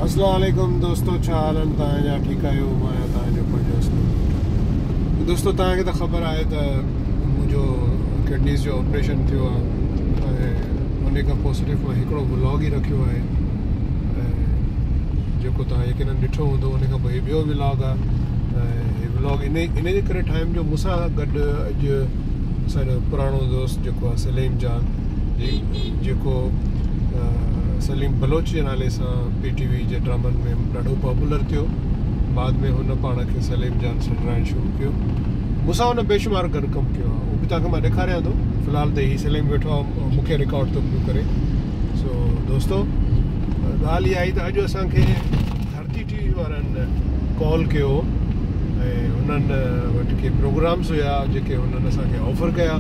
अस्सलाम वालेकुम दोस्तों, छा हाल आहिनि तव्हांजा? ठीकु आहियो? मां आहियां तव्हांजो पंहिंजो दोस्तों। तव्हांखे त ख़बर आहे त मुंहिंजो किडनीज़ जो ऑपरेशन थियो आहे ऐं उन खां पोइ सिर्फ़ु मां हिकिड़ो व्लॉग ई रखियो आहे जेको तव्हां यकीनन ॾिठो हूंदो। उन खां पोइ ॿियो व्लॉग आहे ऐं हीउ व्लॉग इन जे करे ठाहियुमि जो मूंसां गॾु अॼु असांजो पुराणो दोस्त जेको आहे सलीम जान, जेको सलीम बलोच जे नाले सां PTV जे ड्रामनि में ॾाढो पॉपुलर थियो। बाद में हुन पाण खे सलीम जान सॾाइणु शुरू कयो। मूंसां हुन बेशुमार गॾु कमु कयो आहे, उहो बि तव्हांखे मां ॾेखारियां थो। फ़िलहाल त हीउ सलीम वेठो आहे, मूंखे रिकॉर्ड थो पियो करे। सो दोस्तो, ॻाल्हि इहा आई त अॼु असांखे धरती TV वारनि कॉल कयो ऐं हुननि वटि के प्रोग्राम्स हुया जेके हुननि असांखे ऑफर कया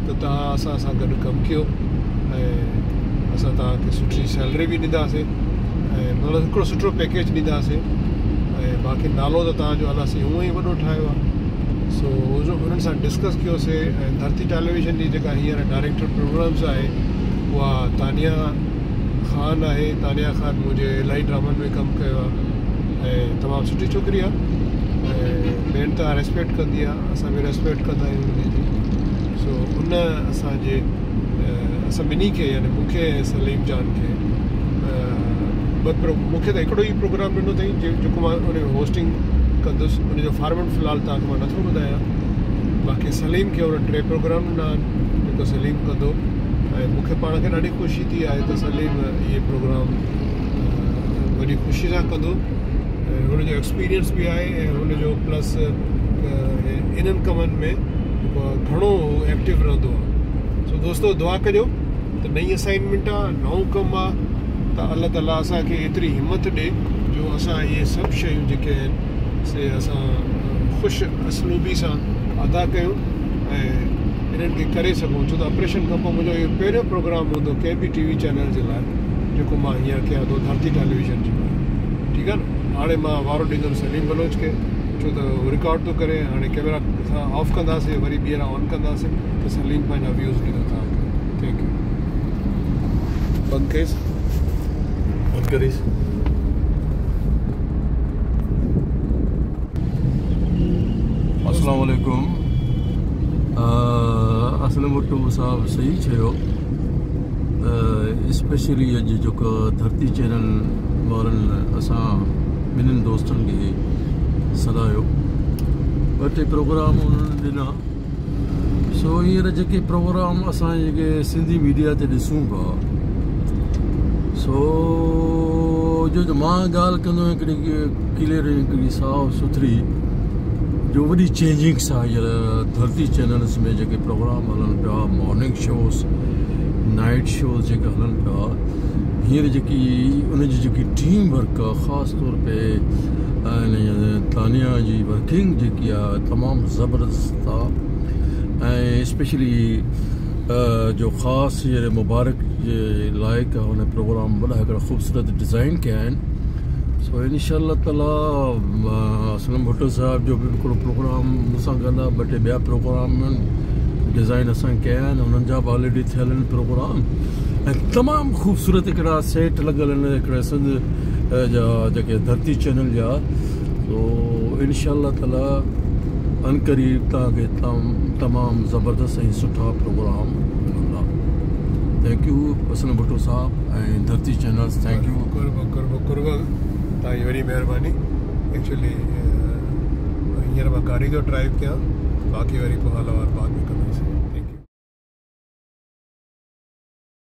त तव्हां असां सां गॾु कमु कयो ऐं असां तव्हांखे सुठी सैलरी बि ॾींदासीं ऐं मतिलबु हिकिड़ो सुठो पैकेज ॾींदासीं ऐं बाक़ी नालो त तव्हांजो अलासीं हूअं ई वॾो ठाहियो आहे। सो उन्हनि सां डिस्कस कयोसीं ऐं धरती टेलीविज़न जी जेका हींअर डायरेक्टर प्रोग्राम्स आहे उहा तानिया ख़ान आहे। तानिया ख़ान मुंहिंजे इलाही ड्रामनि में कमु कयो आहे ऐं तमामु सुठी छोकिरी आहे ऐं मेन त रेस्पेक्ट कंदी आहे, असां बि रेस्पेक्ट कंदा आहियूं हुनजी। सो उन असां ॿिन्ही खे यानी मूंखे ऐं सलीम जान खे मूंखे त हिकिड़ो ई प्रोग्राम ॾिनो अथई जेको मां उन में होस्टिंग कंदुसि। उनजो फॉर्मेट फ़िलहाल तव्हांखे मां नथो ॿुधायां। बाक़ी सलीम खे उन 3 प्रोग्राम ॾिना आहिनि जेको सलीम कंदो ऐं मूंखे पाण खे ॾाढी ख़ुशी थी आहे त सलीम इहे प्रोग्राम वॾी ख़ुशी सां कंदो ऐं हुनजो एक्सपीरियंस बि आहे ऐं हुनजो प्लस इन्हनि कमनि में घणो एक्टिव रहंदो आहे। सो दोस्तो, दुआ कजो त नई असाइनमेंट आहे, नओं कमु आहे, त अलाह ताला असांखे एतिरी हिमत ॾे जो असां इहे सभु शयूं जेके आहिनि से असां ख़ुशि असलूबी सां अदा कयूं ऐं इन्हनि खे करे सघूं। छो त ऑपरेशन खां पोइ मुंहिंजो इहो पहिरियों प्रोग्राम हूंदो कंहिं बि TV चैनल जे लाइ जेको मां हींअर कयां थो धरती टेलीविज़न जी। ठीकु आहे न? हाणे मां वारो ॾींदुमि सलीम बलोच खे, छो त उहो रिकॉर्ड थो करे। हाणे कैमरा असां ऑफ कंदासीं, वरी ॿीहर ऑन कंदासीं त सलीम पंहिंजा व्यूज़ ॾींदो तव्हांखे। Thank U. बंदि कईसि, बंदि करीसि। अस्सलाम वालेकुम। असलम वटि साहब सही चयो। स्पेशली अॼु जेको धरती चैनल वारनि असां ॿिन्हिनि दोस्तनि खे सॾायो, 2-3 प्रोग्राम उन्हनि ॾिना। सो हींअर जेके प्रोग्राम असां जेके सिंधी मीडिया ते ॾिसूं पिया, सो जो मां ॻाल्हि कंदो आहियां हिकिड़ी क्लियर हिकिड़ी साफ़ सुथरी जो वॾी चेंजिंग्स आहे हींअर धरती चैनल्स में जेके प्रोग्राम हलनि पिया, मॉर्निंग शोज़, नाइट शोज़ जेके हलनि पिया। हींअर जेकी उनजी जेकी टीम वर्क आहे, ख़ासि तौर पे तानिया जी वर्किंग जेकी आहे तमामु ज़बरदस्त आहे ऐं स्पेशली जो ख़ासि हींअर मुबारक जे लाइक़ु आहे। हुन प्रोग्राम वॾा हिकिड़ा ख़ूबसूरत डिज़ाइन कया आहिनि। सो इंशाअल्लाह ताला असलम भुट्टो साहिब जो बि हिकिड़ो प्रोग्राम मूंसां कंदा, 2-3 ॿिया प्रोग्राम डिज़ाइन असां कया आहिनि, हुननि जा बि ऑलरेडी थियल आहिनि प्रोग्राम ऐं तमामु ख़ूबसूरत हिकिड़ा सेट लॻल आहिनि हिकिड़े सिंध जा जेके धरती चैनल जा। तो इंशाअल्लाह ताला अनक़रीब तव्हांखे तमामु ज़बरदस्त ऐं सुठा प्रोग्राम मिलंदा। थैंक यू असलम भुट्टो साहब ऐं धरती चैनल्स। Thank U. तव्हांजी वॾी महिरबानी। एक्चुअली हींअर मां गाड़ी जो ड्राइव कयां, बाक़ी वरी पोइ हल बाद में कंदासीं।